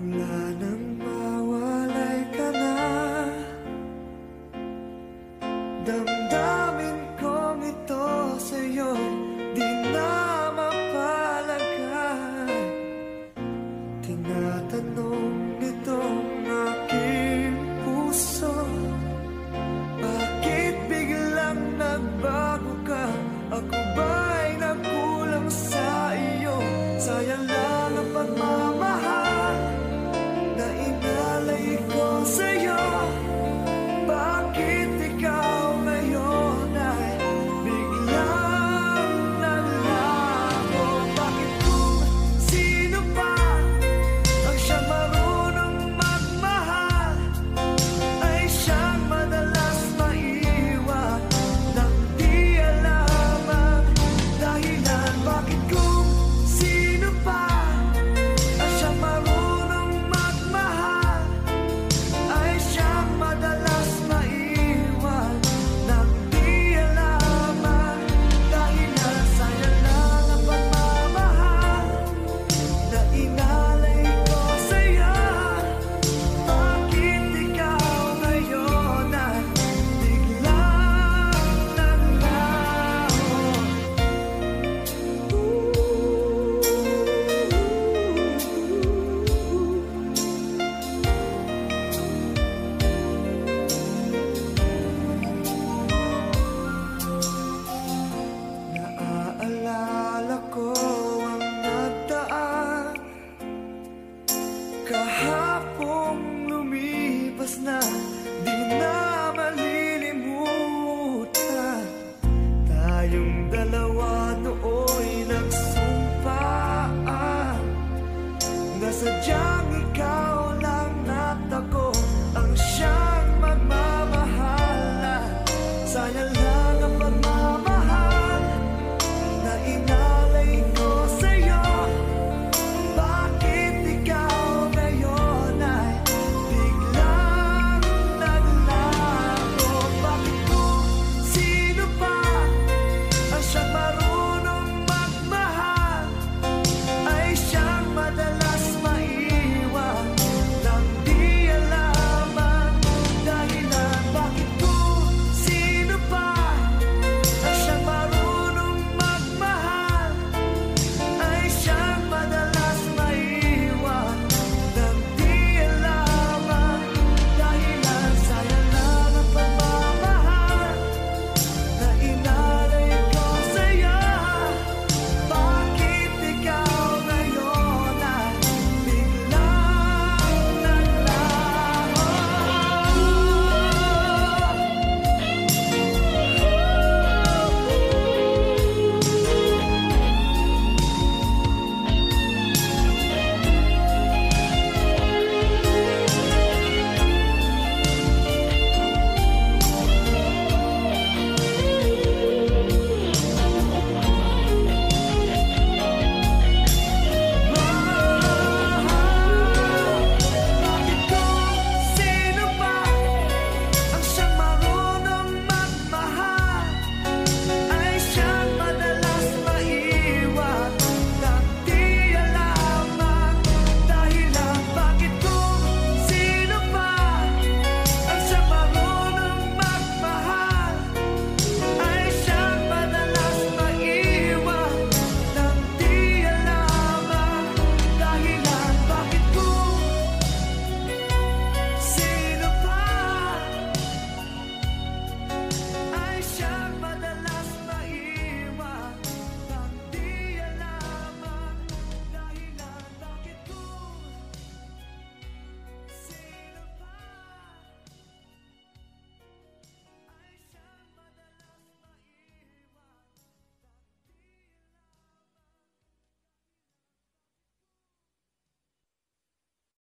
Mula nang mawalay ka na, damdamin kong ito sa'yo'y di na mapalagay. Tinatanong nitong aking puso, bakit biglang nagbago ka? Ako ba'y nagkulang sa iyo? Sayang lang ang pagmamahal na inalay ko sa'yo. Bakit ikaw ngayon ay biglang naglaho? Bakit kung sino pa ang siyang marunong magmahal ay siyang madalas maiwan nang di alam ang dahilan? Bakit kung sino pa ang siyang marunong magmahal ay siyang madalas maiwan nang di alam ang dahilan? Sayang lang ang pagmamahal na inalay ko sa'yo. Bakit ikaw ngayon ay biglang naglaho? Naaalala ko ang nagdaan, kahapong lumipas na, di na malilimutan. Tayong dalawa nooy nagsumpaan na sadyang ikaw